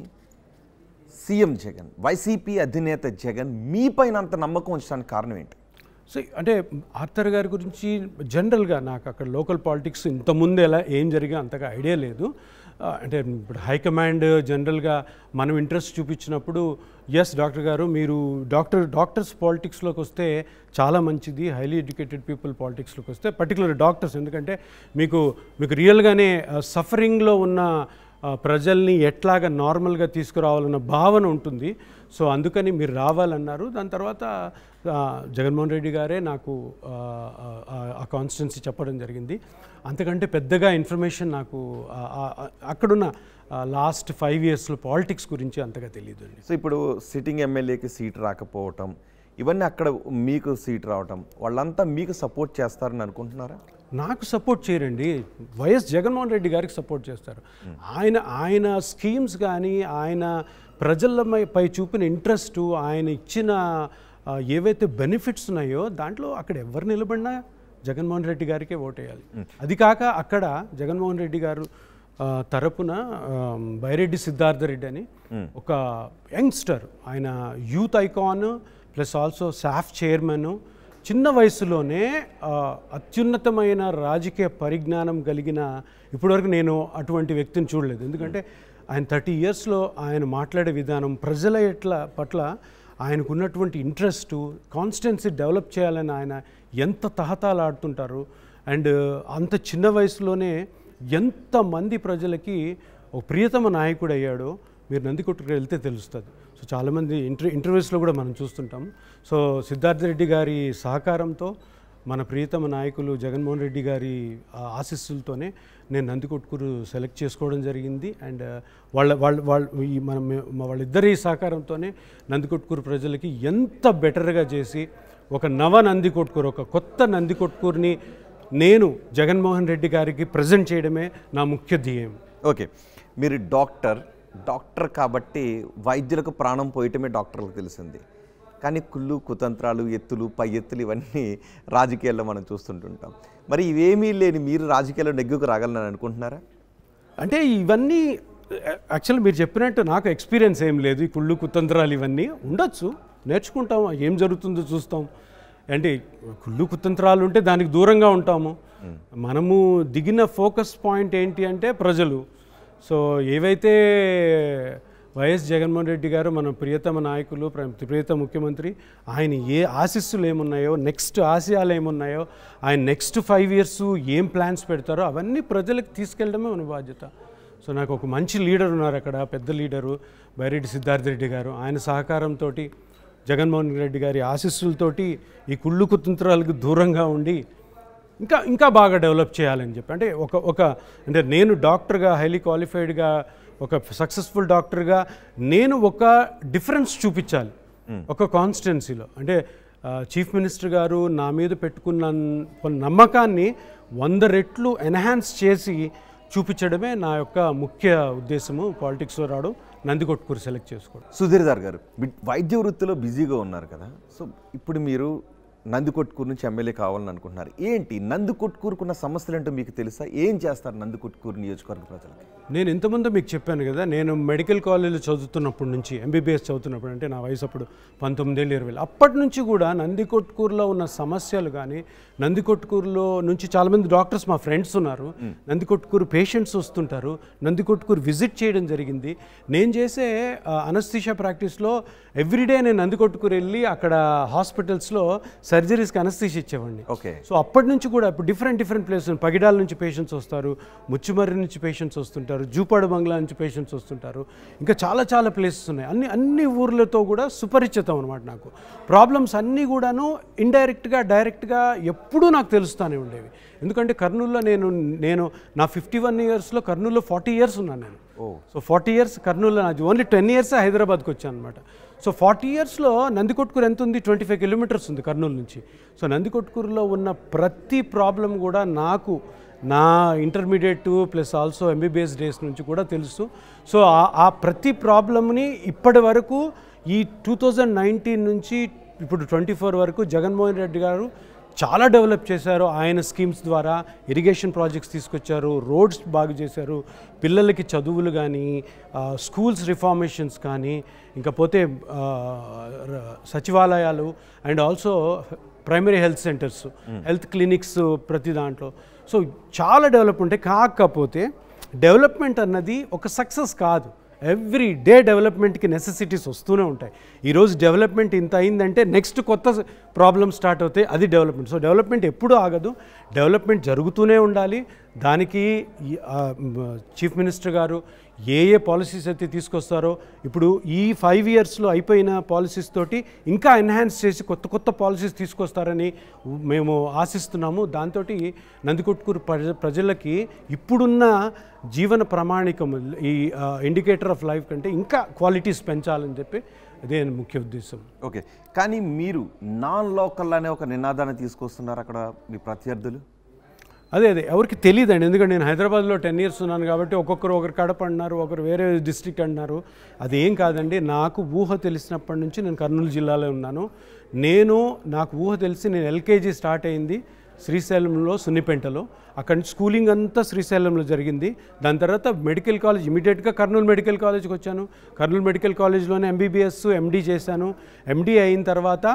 సీఎం జగన్, వైసీపీ అధినేత జగన్ మీపైన అంత నమ్మకం ఉంచడానికి కారణం ఏంటి? సో అంటే ఆర్థర్ గారి గురించి జనరల్గా నాకు అక్కడ లోకల్ పాలిటిక్స్ ఇంతకుముందు ఏం జరిగా అంతగా ఐడియా లేదు. అంటే ఇప్పుడు హైకమాండ్ జనరల్గా మనం ఇంట్రెస్ట్ చూపించినప్పుడు ఎస్ డాక్టర్ గారు మీరు డాక్టర్స్ పాలిటిక్స్లోకి వస్తే చాలా మంచిది, హైలీ ఎడ్యుకేటెడ్ పీపుల్ పాలిటిక్స్లోకి వస్తే, పర్టికులర్ డాక్టర్స్, ఎందుకంటే మీకు రియల్గానే సఫరింగ్లో ఉన్న ప్రజల్ని ఎట్లాగా నార్మల్గా తీసుకురావాలన్న భావన ఉంటుంది. సో అందుకని మీరు రావాలన్నారు. దాని తర్వాత జగన్మోహన్ రెడ్డి గారే నాకు ఆ కాన్స్టిట్యున్సీ చెప్పడం జరిగింది. అంతకంటే పెద్దగా ఇన్ఫర్మేషన్ నాకు అక్కడున్న లాస్ట్ 5 yearsలో పాలిటిక్స్ గురించి అంతగా తెలియదు అండి. సో ఇప్పుడు సిట్టింగ్ ఎమ్మెల్యేకి సీట్ రాకపోవటం, ఇవన్నీ అక్కడ మీకు సీట్ రావటం, వాళ్ళంతా మీకు సపోర్ట్ చేస్తారని అనుకుంటున్నారా? నాకు సపోర్ట్ చేయరండి, వైఎస్ జగన్మోహన్ రెడ్డి గారికి సపోర్ట్ చేస్తారు. ఆయన స్కీమ్స్ కానీ, ఆయన ప్రజలపై చూపిన ఇంట్రెస్టు, ఆయన ఇచ్చిన ఏవైతే బెనిఫిట్స్ ఉన్నాయో దాంట్లో అక్కడ ఎవరు నిలబడినా జగన్మోహన్ రెడ్డి గారికే ఓటేయాలి. అది కాక అక్కడ జగన్మోహన్ రెడ్డి గారు తరపున బైరెడ్డి సిద్ధార్థ రెడ్డి అని ఒక యంగ్స్టర్, ఆయన యూత్ ఐకాన్ ప్లస్ ఆల్సో సాఫ్ చైర్మన్, చిన్న వయసులోనే అత్యున్నతమైన రాజకీయ పరిజ్ఞానం కలిగిన, ఇప్పటివరకు నేను అటువంటి వ్యక్తిని చూడలేదు. ఎందుకంటే ఆయన 30 yearsలో ఆయన మాట్లాడే విధానం, ప్రజల పట్ల ఆయనకున్నటువంటి ఇంట్రెస్టు, కాన్స్టిట్యున్సీ డెవలప్ చేయాలని ఆయన ఎంత తహతాలాడుతుంటారు. అండ్ అంత చిన్న వయసులోనే ఎంతమంది ప్రజలకి ఒక ప్రియతమ నాయకుడు అయ్యాడో మీరు నందికొట్టుకు వెళ్తే తెలుస్తుంది. సో చాలామంది ఇంటర్వ్యూస్లో కూడా మనం చూస్తుంటాము. సో సిద్ధార్థ రెడ్డి గారి సహకారంతో, మన ప్రియతమ నాయకులు జగన్మోహన్ రెడ్డి గారి ఆశీస్సులతోనే నేను నందికొట్కూరు సెలెక్ట్ చేసుకోవడం జరిగింది. అండ్ వాళ్ళిద్దరి సహకారంతోనే నందికొట్కూరు ప్రజలకి ఎంత బెటర్గా చేసి ఒక నందికొట్కూరు, ఒక కొత్త నందికొట్కూరుని నేను జగన్మోహన్ రెడ్డి గారికి ప్రజెంట్ చేయడమే నా ముఖ్య ధ్యేయం. ఓకే, మీరు డాక్టర్ కాబట్టి వైద్యులకు ప్రాణం పోయటమే డాక్టర్లకు తెలిసింది. కానీ కుళ్ళు, కుతంత్రాలు, ఎత్తులు, పై ఎత్తులు ఇవన్నీ రాజకీయాల్లో మనం చూస్తుంటుంటాం. మరి ఇవేమీ లేని మీరు రాజకీయాల్లో నెగ్గుకు రాగలనని అనుకుంటున్నారా? అంటే ఇవన్నీ యాక్చువల్లీ మీరు చెప్పినట్టు నాకు ఎక్స్పీరియన్స్ ఏం లేదు. ఈ కుళ్ళు, కుతంత్రాలు ఇవన్నీ ఉండొచ్చు, నేర్చుకుంటాం, ఏం జరుగుతుందో చూస్తాం. అంటే కుళ్ళు, కుతంత్రాలు ఉంటే దానికి దూరంగా ఉంటాము. మనము దిగిన ఫోకస్ పాయింట్ ఏంటి అంటే ప్రజలు. సో ఏవైతే వైఎస్ జగన్మోహన్ రెడ్డి గారు, మన ప్రియతమ నాయకులు, ప్రియతమ ముఖ్యమంత్రి, ఆయన ఏ ఆశీస్సులు ఏమున్నాయో, నెక్స్ట్ ఆశయాలు ఏమున్నాయో, ఆయన నెక్స్ట్ 5 years ఏం ప్లాన్స్ పెడతారో అవన్నీ ప్రజలకు తీసుకెళ్ళడమే మన బాధ్యత. సో నాకు ఒక మంచి లీడర్ ఉన్నారు అక్కడ, పెద్ద లీడరు బైరెడ్డి సిద్ధార్థ రెడ్డి గారు. ఆయన సహకారంతో, జగన్మోహన్ రెడ్డి గారి ఆశీస్సులతోటి ఈ కుళ్ళు కుతంత్రాలకు దూరంగా ఉండి ఇంకా బాగా డెవలప్ చేయాలని చెప్పి, అంటే అంటే నేను డాక్టర్గా, హైలీ క్వాలిఫైడ్గా, ఒక సక్సెస్ఫుల్ డాక్టర్గా నేను ఒక డిఫరెన్స్ చూపించాలి ఒక కాన్స్టిట్యున్సీలో. అంటే చీఫ్ మినిస్టర్ గారు నా మీద పెట్టుకున్న నమ్మకాన్ని 100 రెట్లు ఎన్హాన్స్ చేసి చూపించడమే నా యొక్క ముఖ్య ఉద్దేశము పాలిటిక్స్లో రావడం, నందికొట్కూరు సెలెక్ట్ చేసుకోవడం. సుధీర్దార్ గారు, వైద్య వృత్తిలో బిజీగా ఉన్నారు కదా, సో ఇప్పుడు మీరు నందికొట్కూరు నుంచి ఎమ్మెల్యే కావాలని అనుకుంటున్నారు. ఏంటి నందికొట్కూరుకున్న సమస్యలు ఏంటో మీకు తెలుసా? ఏం చేస్తారు నందికొట్కూరు నియోజకవర్గ ప్రజలకి? నేను ఇంతకుముందు మీకు చెప్పాను కదా, నేను మెడికల్ కాలేజీలో చదువుతున్నప్పటి నుంచి, ఎంబీబీఎస్ చదువుతున్నప్పుడు, అంటే నా వయసు అప్పుడు 19 ఏళ్ళు 20 అప్పటి నుంచి కూడా నందికొట్కూరులో ఉన్న సమస్యలు కానీ, నందికొట్కూరులో నుంచి చాలామంది డాక్టర్స్ మా ఫ్రెండ్స్ ఉన్నారు, నందికొట్కూరు పేషెంట్స్ వస్తుంటారు, నందికొట్కూరు విజిట్ చేయడం జరిగింది. నేను చేసే అనస్థీషియా ప్రాక్టీస్లో ఎవ్రీడే నేను నందికొట్కూరు వెళ్ళి అక్కడ హాస్పిటల్స్లో సర్జరీస్కి అనస్థీషియా ఇచ్చేవాడిని. ఓకే. సో అప్పటి నుంచి కూడా ఇప్పుడు డిఫరెంట్ ప్లేసెస్, పగిడాల నుంచి పేషెంట్స్ వస్తారు, ముచ్చుమర్రి నుంచి పేషెంట్స్ వస్తుంటారు, జూపాడ బంగ్లా నుంచి పేషెంట్స్ వస్తుంటారు, ఇంకా చాలా ప్లేసెస్ ఉన్నాయి. అన్ని ఊర్లతో కూడా సుపరిచితం అనమాట. నాకు ప్రాబ్లమ్స్ అన్నీ కూడాను ఇండైరెక్ట్గా డైరెక్ట్గా ఎప్పుడూ నాకు తెలుస్తూనే ఉండేవి. ఎందుకంటే కర్నూలులో నేను నా 51 yearsలో కర్నూలులో 40 years ఉన్నాను నేను. సో 40 years కర్నూలులో, నాది ఓన్లీ 10 years హైదరాబాద్కి వచ్చాను అనమాట. సో 40 yearsలో నందికొట్కూరు ఎంత ఉంది? 25 kilometers ఉంది కర్నూలు నుంచి. సో నందికొట్కూరులో ఉన్న ప్రతి ప్రాబ్లం కూడా నాకు నా intermediate plus also MBBS days నుంచి కూడా తెలుసు. సో ఆ ప్రతి ప్రాబ్లమ్ని ఇప్పటి వరకు ఈ 2019 నుంచి ఇప్పుడు 24 వరకు జగన్మోహన్ రెడ్డి గారు చాలా డెవలప్ చేశారు. ఆయన స్కీమ్స్ ద్వారా ఇరిగేషన్ ప్రాజెక్ట్స్ తీసుకొచ్చారు, రోడ్స్ బాగు చేశారు, పిల్లలకి చదువులు కానీ, స్కూల్స్ రిఫార్మేషన్స్ కానీ, ఇంకా పోతే సచివాలయాలు and also primary health centres, health clinics ప్రతి దాంట్లో. సో చాలా డెవలప్ ఉంటాయి. కాకపోతే డెవలప్మెంట్ అన్నది ఒక సక్సెస్ కాదు. ఎవ్రీ డే డెవలప్మెంట్కి నెసెసిటీస్ వస్తూనే ఉంటాయి. ఈరోజు డెవలప్మెంట్ ఇంత అయిందంటే నెక్స్ట్ కొత్త ప్రాబ్లమ్ స్టార్ట్ అవుతాయి, అది డెవలప్మెంట్. సో డెవలప్మెంట్ ఎప్పుడూ ఆగదు, డెవలప్మెంట్ జరుగుతూనే ఉండాలి. దానికి చీఫ్ మినిస్టర్ గారు ఏ పాలసీస్ అయితే తీసుకొస్తారో, ఇప్పుడు ఈ 5 ఇయర్స్లో అయిపోయిన పాలసీస్ తోటి ఇంకా ఎన్హాన్స్ చేసి కొత్త పాలసీస్ తీసుకొస్తారని మేము ఆశిస్తున్నాము. దాంతో నందికొట్కూరు ప్రజలకి ఇప్పుడున్న జీవన ప్రమాణికం, ఈ ఇండికేటర్ ఆఫ్ లైఫ్ కంటే ఇంకా క్వాలిటీస్ పెంచాలని చెప్పి అదే ముఖ్య ఉద్దేశం. ఓకే, కానీ మీరు నాన్ లోకల్ అనే ఒక నినాదాన్ని తీసుకొస్తున్నారు అక్కడ మీ ప్రత్యర్థులు. అదే ఎవరికి తెలియదండి, ఎందుకంటే నేను హైదరాబాద్లో 10 ఇయర్స్ ఉన్నాను కాబట్టి ఒకరు కడప అన్నారు, ఒకరు వేరే డిస్ట్రిక్ట్ అన్నారు. అదేం కాదండి, నాకు ఊహ తెలిసినప్పటి నుంచి నేను కర్నూలు జిల్లాలో ఉన్నాను. నాకు ఊహ తెలిసి నేను ఎల్కేజీ స్టార్ట్ అయింది శ్రీశైలంలో, సున్నిపెంటలో. అక్కడి నుంచి స్కూలింగ్ అంతా శ్రీశైలంలో జరిగింది. దాని తర్వాత మెడికల్ కాలేజ్ ఇమీడియట్గా కర్నూలు మెడికల్ కాలేజ్కి వచ్చాను. కర్నూలు మెడికల్ కాలేజ్లోనే ఎంబీబీఎస్ ఎండీ చేశాను. ఎండీ అయిన తర్వాత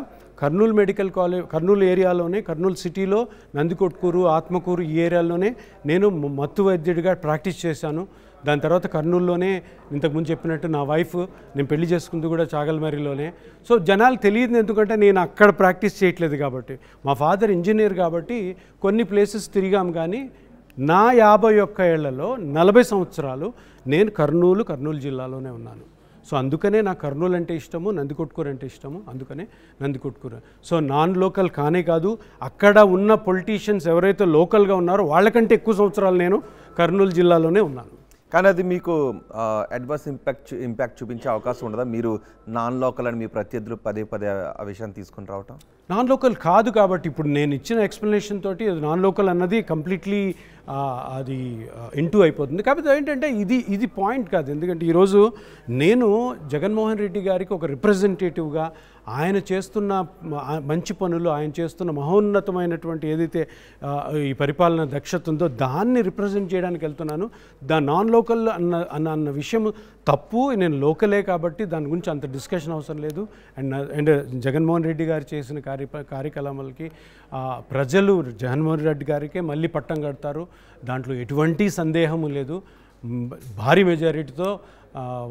కర్నూలు మెడికల్ కాలేజ్, కర్నూలు ఏరియాలోనే, కర్నూలు సిటీలో నందికొట్కూరు, ఆత్మకూరు ఈ ఏరియాలోనే నేను మత్తు వైద్యుడిగా ప్రాక్టీస్ చేశాను. దాని తర్వాత కర్నూలులోనే ఇంతకుముందు చెప్పినట్టు నా వైఫ్, నేను పెళ్లి చేసుకుంది కూడా చాగల్మరిలోనే. సో జనాలు తెలియదు, ఎందుకంటే నేను అక్కడ ప్రాక్టీస్ చేయట్లేదు కాబట్టి. మా ఫాదర్ ఇంజనీర్ కాబట్టి కొన్ని ప్లేసెస్ తిరిగాం. కానీ నా 51 ఏళ్లలో 40 సంవత్సరాలు నేను కర్నూలు జిల్లాలోనే ఉన్నాను. సో అందుకనే నాకు కర్నూలు అంటే ఇష్టము, నందికొట్కూరు అంటే ఇష్టము, అందుకనే నందికొట్కూరు. సో నాన్ లోకల్ కానే కాదు, అక్కడ ఉన్న పొలిటీషియన్స్ ఎవరైతే లోకల్గా ఉన్నారో వాళ్ళకంటే ఎక్కువ సంవత్సరాలు నేను కర్నూలు జిల్లాలోనే ఉన్నాను. కానీ అది మీకు అడ్వర్స్ ఇంపాక్ట్ చూపించే అవకాశం ఉండదా? మీరు నాన్ లోకల్ అని మీ ప్రత్యర్థులు పదే ఆ విషయాన్ని తీసుకుని రావటం. నాన్ లోకల్ కాదు కాబట్టి ఇప్పుడు నేను ఇచ్చిన ఎక్స్ప్లెనేషన్ తోటి నాన్ లోకల్ అన్నది కంప్లీట్లీ అది ఇంటూ అయిపోతుంది. కాకపోతే ఏంటంటే ఇది పాయింట్ కాదు. ఎందుకంటే ఈరోజు నేను జగన్మోహన్ రెడ్డి గారికి ఒక రిప్రజెంటేటివ్గా ఆయన చేస్తున్న మంచి పనులు, ఆయన చేస్తున్న మహోన్నతమైనటువంటి ఏదైతే ఈ పరిపాలన దక్షత ఉందో దాన్ని రిప్రజెంట్ చేయడానికి వెళ్తున్నాను. నాన్ లోకల్ అన్న విషయం తప్పు. నేను లోకలే కాబట్టి దాని గురించి అంత డిస్కషన్ అవసరం లేదు. అండ్ జగన్మోహన్ రెడ్డి గారు చేసిన కార్యక్రమాలకి ప్రజలు జగన్మోహన్ రెడ్డి గారికే మళ్ళీ పట్టం కడతారు, దాంట్లో ఎటువంటి సందేహము లేదు. భారీ మెజారిటీతో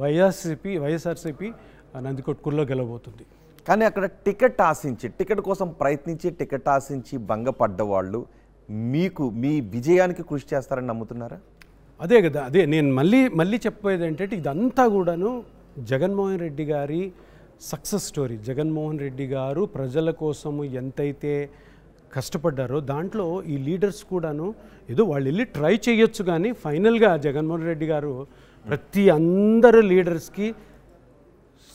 వైఎస్ఆర్సీపీ నందికొట్కూరులో గెలవబోతుంది. కానీ అక్కడ టికెట్ కోసం ప్రయత్నించి టికెట్ ఆశించి భంగపడ్డ వాళ్ళు మీకు మీ విజయానికి కృషి చేస్తారని నమ్ముతున్నారా? అదే కదా, నేను మళ్ళీ చెప్పేది ఏంటంటే ఇదంతా కూడాను జగన్మోహన్ రెడ్డి గారి సక్సెస్ స్టోరీ. జగన్మోహన్ రెడ్డి గారు ప్రజల కోసము ఎంతైతే కష్టపడ్డారో దాంట్లో ఈ లీడర్స్ కూడాను ఏదో వాళ్ళు వెళ్ళి ట్రై చేయొచ్చు, కానీ ఫైనల్గా జగన్మోహన్ రెడ్డి గారు ప్రతి అందరు లీడర్స్కి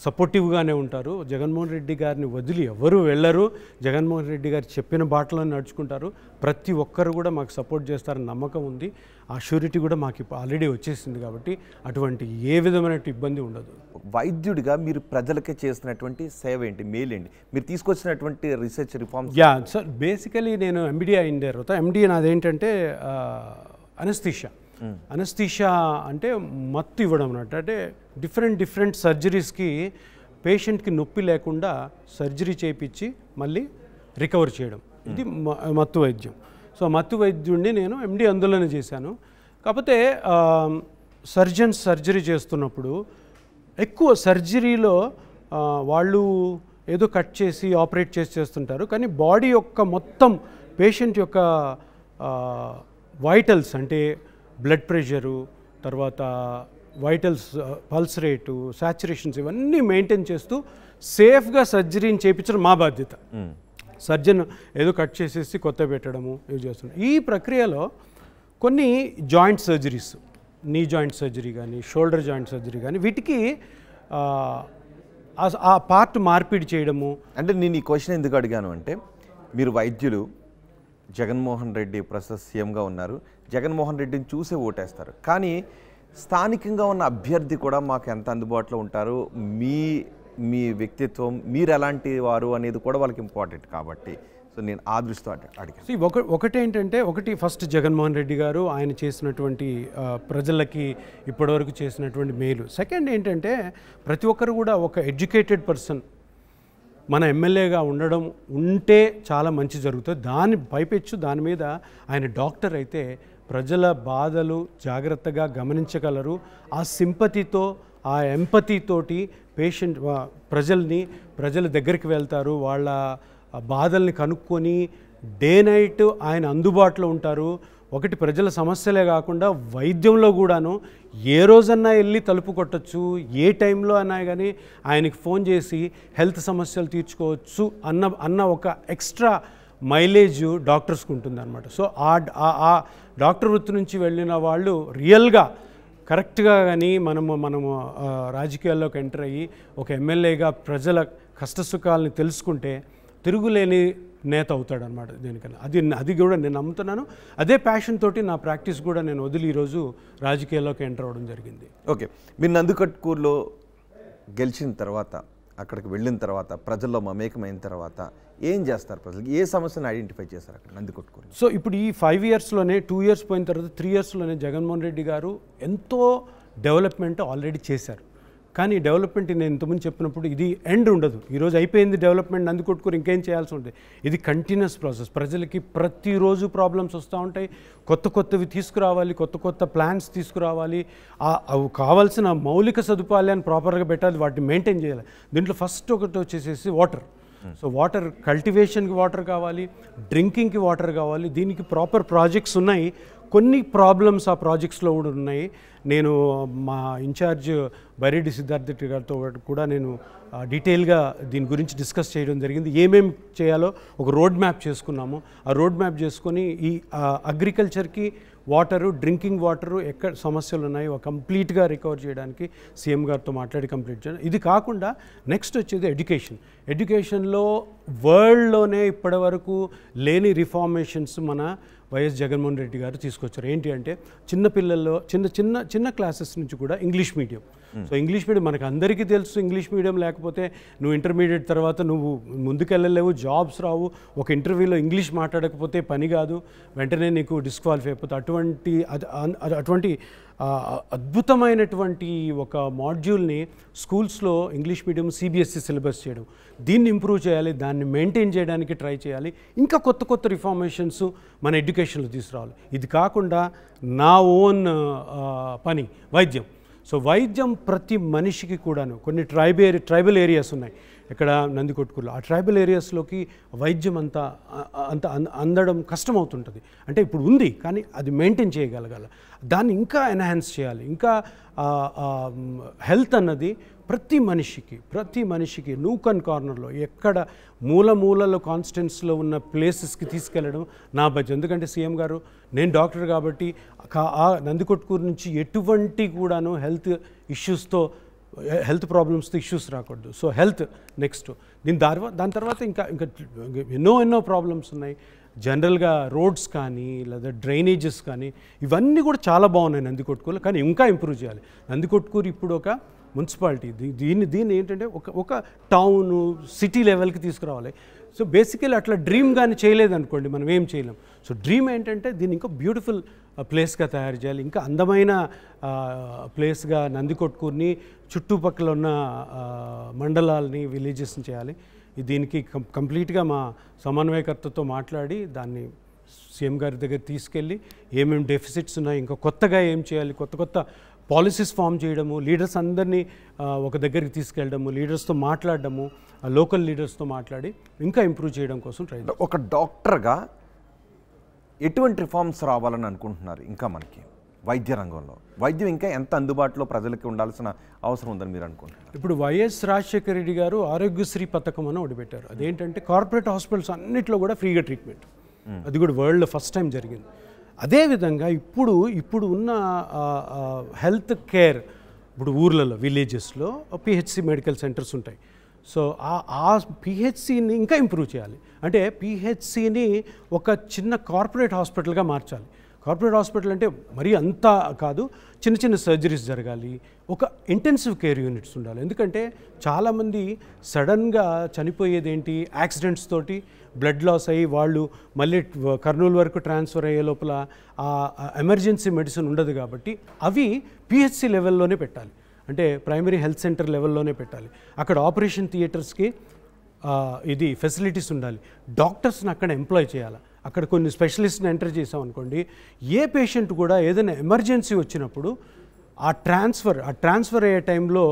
సపోర్టివ్గానే ఉంటారు. జగన్మోహన్ రెడ్డి గారిని వదిలి ఎవరు వెళ్ళరు. జగన్మోహన్ రెడ్డి గారు చెప్పిన బాటలో నడుచుకుంటారు. ప్రతి ఒక్కరు కూడా మాకు సపోర్ట్ చేస్తారని నమ్మకం ఉంది. ఆ షూరిటీ కూడా మాకు ఆల్రెడీ వచ్చేసింది కాబట్టి అటువంటి ఏ విధమైన ఇబ్బంది ఉండదు. వైద్యుడిగా మీరు ప్రజలకే చేస్తున్నటువంటి సేవ ఏంటి, మేలు ఏంటి, మీరు తీసుకొచ్చినటువంటి రీసెర్చ్ రిఫార్మ్స్? సార్ బేసికలీ నేను ఎంబీడీ అయిన తర్వాత ఎండీ నాదేంటంటే అనస్థీషియా అంటే మత్తు ఇవ్వడం అన్నట్టు. అంటే డిఫరెంట్ సర్జరీస్కి పేషెంట్కి నొప్పి లేకుండా సర్జరీ చేయించి మళ్ళీ రికవర్ చేయడం, ఇది మత్తు వైద్యం. సో మత్తు వైద్యుడిని నేను ఎండీ అందులోనే చేశాను. కాకపోతే సర్జరీ చేస్తున్నప్పుడు ఎక్కువ సర్జరీలో వాళ్ళు ఏదో కట్ చేసి ఆపరేట్ చేస్తుంటారు, కానీ బాడీ యొక్క మొత్తం పేషెంట్ యొక్క వైటల్స్ అంటే బ్లడ్ ప్రెషరు, తర్వాత వైటల్స్, పల్స్ రేటు, సాచురేషన్స్ ఇవన్నీ మెయింటైన్ చేస్తూ సేఫ్గా సర్జరీని చేయించడం మా బాధ్యత. సర్జన్ ఏదో కట్ చేసేసి కొత్త పెట్టడము ఇవి చేస్తున్నారు. ఈ ప్రక్రియలో కొన్ని joint surgeries, knee joint surgery కానీ, షోల్డర్ జాయింట్ సర్జరీ కానీ, వీటికి ఆ పార్ట్ మార్పిడి చేయడము. అంటే నేను ఈ క్వశ్చన్ ఎందుకు అడిగాను అంటే, మీరు వైద్యులు, జగన్మోహన్ రెడ్డి ప్రస్తుత సీఎంగా ఉన్నారు, జగన్మోహన్ రెడ్డిని చూసే ఓటేస్తారు. కానీ స్థానికంగా ఉన్న అభ్యర్థి కూడా మాకు ఎంత అందుబాటులో ఉంటారు, మీ మీ వ్యక్తిత్వం, మీరు ఎలాంటి వారు అనేది కూడా వాళ్ళకి ఇంపార్టెంట్ కాబట్టి సో నేను ఆ దృష్టితో అడిగాను. ఒకటేంటంటే ఫస్ట్ జగన్మోహన్ రెడ్డి గారు ఆయన చేసినటువంటి ప్రజలకి ఇప్పటివరకు చేసినటువంటి మేలు. సెకండ్ ఏంటంటే ప్రతి ఒక్కరు కూడా ఒక ఎడ్యుకేటెడ్ పర్సన్ మన ఎమ్మెల్యేగా ఉంటే చాలా మంచి జరుగుతుంది. దాని మీద ఆయన డాక్టర్ అయితే ప్రజల బాధలు జాగ్రత్తగా గమనించగలరు. ఆ సింపతితో, ఆ ఎంపతితోటి ప్రజల దగ్గరికి వెళ్తారు, వాళ్ళ బాధల్ని కనుక్కొని డే నైట్ ఆయన అందుబాటులో ఉంటారు. ఒకటి ప్రజల సమస్యలే కాకుండా వైద్యంలో కూడాను ఏ రోజన్నా వెళ్ళి తలుపు కొట్టచ్చు, ఏ టైంలో అన్నా కానీ ఆయనకి ఫోన్ చేసి హెల్త్ సమస్యలు తీర్చుకోవచ్చు అన్న ఒక ఎక్స్ట్రా మైలేజ్ డాక్టర్స్కి ఉంటుంది అనమాట. సో ఆ డాక్టర్ వృత్తి నుంచి వెళ్ళిన వాళ్ళు రియల్గా కరెక్ట్గా కానీ మనము రాజకీయాల్లోకి ఎంటర్ అయ్యి ఒక ఎమ్మెల్యేగా ప్రజల కష్టసుఖాలని తెలుసుకుంటే తిరుగులేని నేత అవుతాడనమాట. దేనికన్నా అది కూడా నేను నమ్ముతున్నాను. అదే ప్యాషన్ తోటి నా ప్రాక్టీస్ కూడా నేను వదిలి ఈరోజు రాజకీయాల్లోకి ఎంటర్ అవ్వడం జరిగింది. ఓకే, మీరు నందికొట్కూరులో గెలిచిన తర్వాత, అక్కడికి వెళ్ళిన తర్వాత, ప్రజల్లో మమేకమైన తర్వాత ఏం చేస్తారు? ప్రజలకు ఏ సమస్యను ఐడెంటిఫై చేస్తారు అక్కడ నందికొట్కూరు? సో ఇప్పుడు ఈ 5 ఇయర్స్లోనే 2 ఇయర్స్ పోయిన తర్వాత 3 ఇయర్స్లోనే జగన్మోహన్ రెడ్డి గారు ఎంతో డెవలప్మెంట్ ఆల్రెడీ చేశారు. కానీ డెవలప్మెంట్ నేను ఇంతకుముందు చెప్పినప్పుడు ఇది ఎండ్ ఉండదు. ఈరోజు అయిపోయింది డెవలప్మెంట్, నందికొట్కూరు ఇంకేం చేయాల్సి ఉంటుంది. ఇది కంటిన్యూస్ ప్రాసెస్. ప్రజలకి ప్రతిరోజు ప్రాబ్లమ్స్ వస్తూ ఉంటాయి. కొత్తవి తీసుకురావాలి, కొత్త ప్లాన్స్ తీసుకురావాలి. అవి కావాల్సిన మౌలిక సదుపాయాలను ప్రాపర్గా పెట్టాలి, వాటిని మెయింటైన్ చేయాలి. దీంట్లో ఫస్ట్ ఒకటి వచ్చేసేసి వాటర్. సో వాటర్ కల్టివేషన్కి వాటర్ కావాలి, డ్రింకింగ్కి వాటర్ కావాలి. దీనికి ప్రాపర్ ప్రాజెక్ట్స్ ఉన్నాయి. కొన్ని ప్రాబ్లమ్స్ ఆ ప్రాజెక్ట్స్లో కూడా ఉన్నాయి. నేను మా ఇన్ఛార్జ్ బైరెడ్డి సిద్ధార్థ రెడ్డి గారితో కూడా నేను డీటెయిల్గా దీని గురించి డిస్కస్ చేయడం జరిగింది. ఏమేమి చేయాలో ఒక రోడ్ మ్యాప్ చేసుకున్నాము. ఆ రోడ్ మ్యాప్ చేసుకొని ఈ అగ్రికల్చర్కి వాటరు, డ్రింకింగ్ వాటరు ఎక్కడ సమస్యలు ఉన్నాయో కంప్లీట్గా రికవర్ చేయడానికి సీఎం గారితో మాట్లాడి కంప్లీట్ చేయడం. ఇది కాకుండా నెక్స్ట్ వచ్చేది ఎడ్యుకేషన్లో వరల్డ్లోనే ఇప్పటివరకు లేని రిఫార్మేషన్స్ మన వైఎస్ జగన్మోహన్ రెడ్డి గారు తీసుకొచ్చారు. ఏంటి అంటే చిన్నపిల్లల్లో చిన్న క్లాసెస్ నుంచి కూడా English medium. So English medium మనకు అందరికీ తెలుసు. ఇంగ్లీష్ మీడియం లేకపోతే నువ్వు ఇంటర్మీడియట్ తర్వాత నువ్వు ముందుకెళ్ళలేవు, జాబ్స్ రావు. ఒక ఇంటర్వ్యూలో ఇంగ్లీష్ మాట్లాడకపోతే పని కాదు, వెంటనే నీకు డిస్క్వాలిఫై అయిపోతే. అటువంటి అద్భుతమైనటువంటి ఒక మాడ్యూల్ని స్కూల్స్లో ఇంగ్లీష్ మీడియం సిబిఎస్ఈ సిలబస్ చేయడం, దీన్ని ఇంప్రూవ్ చేయాలి, దాన్ని మెయింటైన్ చేయడానికి ట్రై చేయాలి. ఇంకా కొత్త రిఫార్మేషన్స్ మన ఎడ్యుకేషన్లో తీసుకురావాలి. ఇది కాకుండా నా ఓన్ పని వైద్యం. సో వైద్యం ప్రతి మనిషికి కూడాను కొన్ని ట్రైబల్ ఏరియాస్ ఉన్నాయి ఇక్కడ నందికొట్కూరులో. ఆ ట్రైబల్ ఏరియాస్లోకి వైద్యం అంత అందడం కష్టమవుతుంటుంది. అంటే ఇప్పుడు ఉంది, కానీ అది మెయింటైన్ చేయగలగాలి. దాన్ని ఇంకా ఎన్హాన్స్ చేయాలి. ఇంకా హెల్త్ అన్నది ప్రతి మనిషికి నూకన్ కార్నర్లో ఎక్కడ మూలలో కాన్స్టిట్యున్సీలో ఉన్న ప్లేసెస్కి తీసుకెళ్ళడం నా బాధ్యత. ఎందుకంటే సీఎం గారు, నేను డాక్టర్ కాబట్టి ఆ నందికొట్కూరు నుంచి ఎటువంటి కూడాను హెల్త్ ప్రాబ్లమ్స్తో ఇష్యూస్ రాకూడదు. So health next. దాని తర్వాత ఇంకా ఎన్నో ప్రాబ్లమ్స్ ఉన్నాయి. జనరల్గా రోడ్స్ కానీ లేదా డ్రైనేజెస్ కానీ ఇవన్నీ కూడా చాలా బాగున్నాయి నందికొట్కూరులో, కానీ ఇంకా ఇంప్రూవ్ చేయాలి. నందికొట్కూరు ఇప్పుడు ఒక మున్సిపాలిటీ. దీన్ని ఏంటంటే ఒక టౌను, సిటీ లెవెల్కి తీసుకురావాలి. సో బేసికలీ అట్లా డ్రీమ్ కానీ చేయలేదనుకోండి, మనం ఏం చేయలేం. సో డ్రీమ్ ఏంటంటే దీన్ని ఇంకా బ్యూటిఫుల్ ప్లేస్గా తయారు చేయాలి, ఇంకా అందమైన ప్లేస్గా నందికొట్కూరుని, చుట్టుపక్కల ఉన్న మండలాలని, విలేజెస్ని చేయాలి. దీనికి కంప్లీట్గా మా సమన్వయకర్తతో మాట్లాడి దాన్ని సీఎం గారి దగ్గర తీసుకెళ్ళి ఏమేమి డెఫిసిట్స్ ఉన్నాయి, ఇంకా కొత్తగా ఏం చేయాలి, కొత్త పాలసీస్ ఫామ్ చేయడము, లీడర్స్ అందరినీ ఒక దగ్గరికి తీసుకెళ్ళడము, లీడర్స్తో మాట్లాడడము, లోకల్ లీడర్స్తో మాట్లాడి ఇంకా ఇంప్రూవ్ చేయడం కోసం ట్రై చేయాలి. ఒక డాక్టర్గా ఎటువంటి రిఫార్మ్స్ రావాలని అనుకుంటున్నారు? ఇంకా మనకి వైద్య రంగంలో వైద్యం ఇంకా ఎంత అందుబాటులో ప్రజలకి ఉండాల్సిన అవసరం ఉందని మీరు అనుకుంటున్నారు? ఇప్పుడు వైఎస్ రాజశేఖర రెడ్డి గారు ఆరోగ్యశ్రీ పథకం అని ఒకటి పెట్టారు. అదేంటంటే కార్పొరేట్ హాస్పిటల్స్ అన్నింటిలో కూడా ఫ్రీగా ట్రీట్మెంట్. అది కూడా వరల్డ్లో ఫస్ట్ టైం జరిగింది. అదేవిధంగా ఇప్పుడు ఉన్న హెల్త్ కేర్, ఇప్పుడు ఊర్లలో, విలేజెస్లో పిహెచ్సి మెడికల్ సెంటర్స్ ఉంటాయి. సో ఆ పిహెచ్సిని ఇంకా ఇంప్రూవ్ చేయాలి. అంటే పిహెచ్సిని ఒక చిన్న కార్పొరేట్ హాస్పిటల్గా మార్చాలి. కార్పొరేట్ హాస్పిటల్ అంటే మరీ అంతా కాదు, చిన్న చిన్న సర్జరీస్ జరగాలి, ఒక ఇంటెన్సివ్ కేర్ యూనిట్స్ ఉండాలి. ఎందుకంటే చాలామంది సడన్గా చనిపోయేది ఏంటి, యాక్సిడెంట్స్ తోటి బ్లడ్ లాస్ అయ్యి వాళ్ళు మళ్ళీ కర్నూలు వరకు ట్రాన్స్ఫర్ అయ్యే లోపల ఆ ఎమర్జెన్సీ మెడిసిన్ ఉండదు. కాబట్టి అవి పిహెచ్సి లెవెల్లోనే పెట్టాలి, అంటే ప్రైమరీ హెల్త్ సెంటర్ లెవెల్లోనే పెట్టాలి. అక్కడ ఆపరేషన్ థియేటర్స్కి ఇది ఫెసిలిటీస్ ఉండాలి, డాక్టర్స్ని అక్కడ ఎంప్లాయ్ చేయాలి. అక్కడ కొన్ని స్పెషలిస్ట్ని ఎంటర్ చేసాం అనుకోండి, ఏ పేషెంట్ కూడా ఏదైనా ఎమర్జెన్సీ వచ్చినప్పుడు ఆ ట్రాన్స్ఫర్ అయ్యే టైంలో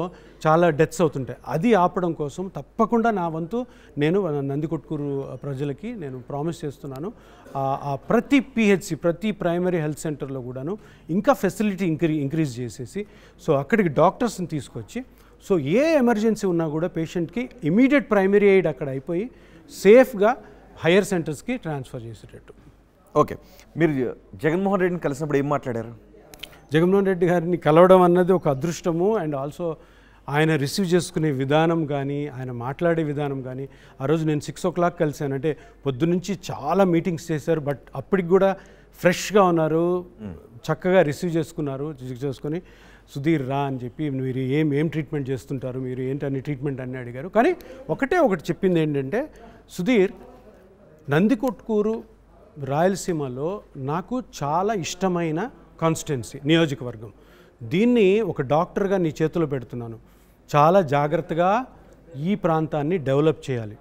చాలా డెత్స్ అవుతుంటాయి. అది ఆపడం కోసం తప్పకుండా నా వంతు నేను నందికొట్కూరు ప్రజలకి నేను ప్రామిస్ చేస్తున్నాను. ప్రతి పిహెచ్సి, ప్రతి ప్రైమరీ హెల్త్ సెంటర్లో కూడాను ఇంకా ఫెసిలిటీ ఇంక్రీజ్ చేసేసి, సో అక్కడికి డాక్టర్స్ని తీసుకొచ్చి, సో ఏ ఎమర్జెన్సీ ఉన్నా కూడా పేషెంట్కి ఇమీడియట్ ప్రైమరీ ఎయిడ్ అక్కడ అయిపోయి సేఫ్గా హయ్యర్ సెంటర్స్కి ట్రాన్స్ఫర్ చేసేటట్టు. ఓకే, మీరు జగన్మోహన్ రెడ్డిని కలిసినప్పుడు ఏం మాట్లాడారు? జగన్మోహన్ రెడ్డి గారిని కలవడం అన్నది ఒక అదృష్టము. అండ్ ఆల్సో ఆయన రిసీవ్ చేసుకునే విధానం కానీ, ఆయన మాట్లాడే విధానం కానీ, ఆ రోజు నేను 6 o'clock కలిశాను. అంటే పొద్దునుంచి చాలా మీటింగ్స్ చేశారు, బట్ అప్పటికి కూడా ఫ్రెష్గా ఉన్నారు, చక్కగా రిసీవ్ చేసుకొని సుధీర్ రా అని చెప్పి, మీరు ఏం ట్రీట్మెంట్ చేస్తుంటారు, మీరు ఏంటని ట్రీట్మెంట్ అని అడిగారు. కానీ ఒకటి చెప్పింది ఏంటంటే, సుధీర్, నందికొట్కూరు రాయలసీమలో నాకు చాలా ఇష్టమైన కాన్స్టిట్యున్సీ, నియోజకవర్గం. దీన్ని ఒక డాక్టర్గా నీ చేతిలో పెడుతున్నాను, చాలా జాగ్రత్తగా ఈ ప్రాంతాన్ని డెవలప్ చేయాలి.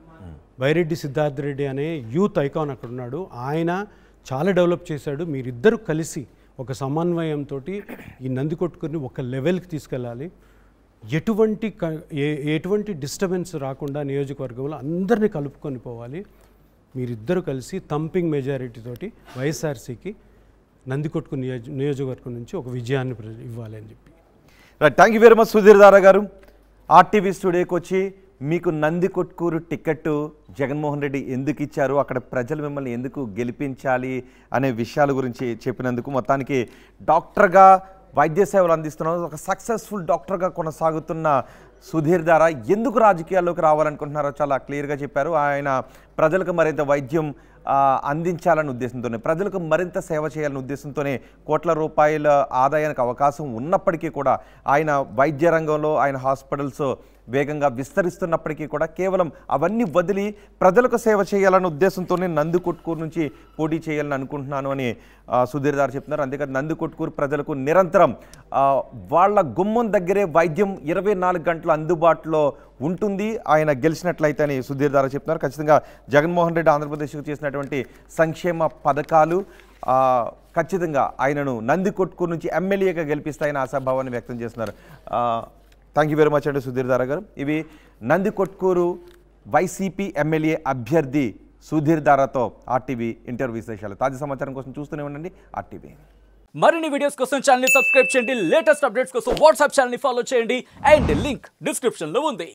బైరెడ్డి సిద్ధార్థ రెడ్డి అనే యూత్ ఐకాన్ అక్కడ ఉన్నాడు, ఆయన చాలా డెవలప్ చేశాడు. మీరిద్దరు కలిసి ఒక సమన్వయంతో ఈ నందికొట్కూరుని ఒక లెవెల్కి తీసుకెళ్ళాలి. ఎటువంటి డిస్టర్బెన్స్ రాకుండా నియోజకవర్గంలో అందరినీ కలుపుకొని పోవాలి. మీరిద్దరు కలిసి థంపింగ్ మెజారిటీ తోటి వైఎస్ఆర్సీకి నందికొట్కూరు నియోజకవర్గం నుంచి ఒక విజయాన్ని ఇవ్వాలి అని చెప్పి. Thank you very much Sudheer దారా గారు. ఆర్టీవీ స్టూడియోకి వచ్చి మీకు నందికొట్కూరు టికెట్ జగన్మోహన్ రెడ్డి ఎందుకు ఇచ్చారు, అక్కడ ప్రజలు మిమ్మల్ని ఎందుకు గెలిపించాలి అనే విషయాల గురించి చెప్పినందుకు, మొత్తానికి డాక్టర్గా వైద్య సేవలు అందిస్తున్నారు, ఒక సక్సెస్ఫుల్ డాక్టర్గా కొనసాగుతున్న సుధీర్ దారా ఎందుకు రాజకీయాల్లోకి రావాలనుకుంటున్నారో చాలా క్లియర్గా చెప్పారు. ఆయన ప్రజలకు మరింత వైద్యం అందించాలనే ఉద్దేశంతోనే, ప్రజలకు మరింత సేవ చేయాలనే ఉద్దేశంతోనే కోట్ల రూపాయల ఆదాయానికి అవకాశం ఉన్నప్పటికీ కూడా ఆయన వైద్య రంగంలో ఆయన హాస్పిటల్స్ వేగంగా విస్తరిస్తున్నప్పటికీ కూడా కేవలం అవన్నీ వదిలి ప్రజలకు సేవ చేయాలనే ఉద్దేశంతోనే నందికొట్కూరు నుంచి పోటీ చేయాలని అనుకుంటున్నాను అని సుధీర్ దారా చెప్తున్నారు. అంతేకాదు నందికొట్కూరు ప్రజలకు నిరంతరం వాళ్ళ గుమ్మం దగ్గరే వైద్యం 24 గంటలు అందుబాటులో ఉంటుంది ఆయన గెలిచినట్లయితే అని సుధీర్ దారా చెప్తున్నారు. ఖచ్చితంగా జగన్మోహన్ రెడ్డి ఆంధ్రప్రదేశ్కు చేసినటువంటి సంక్షేమ పథకాలు ఖచ్చితంగా ఆయనను నందికొట్కూరు నుంచి ఎమ్మెల్యేగా గెలిపిస్తాయని ఆశాభావాన్ని వ్యక్తం చేస్తున్నారు. థ్యాంక్ యూ వెరీ మచ్ అండి సుధీర్ దారా గారు. ఇవి నందికొట్కూరు వైసీపీ ఎమ్మెల్యే అభ్యర్థి సుధీర్ దారాతో ఆర్టీవీ ఇంటర్వ్యూ విశేషాలు. తాజా సమాచారం కోసం చూస్తూనే ఉండండి ఆర్టీవీ. మరిన్ని వీడియోస్ కోసం ఛానల్ ని సబ్స్క్రైబ్ చేయండి, లేటెస్ట్ అప్డేట్స్ కోసం వాట్సాప్ ఛానల్ ని ఫాలో చేయండి, అండ్ లింక్ డిస్క్రిప్షన్ లో ఉంది.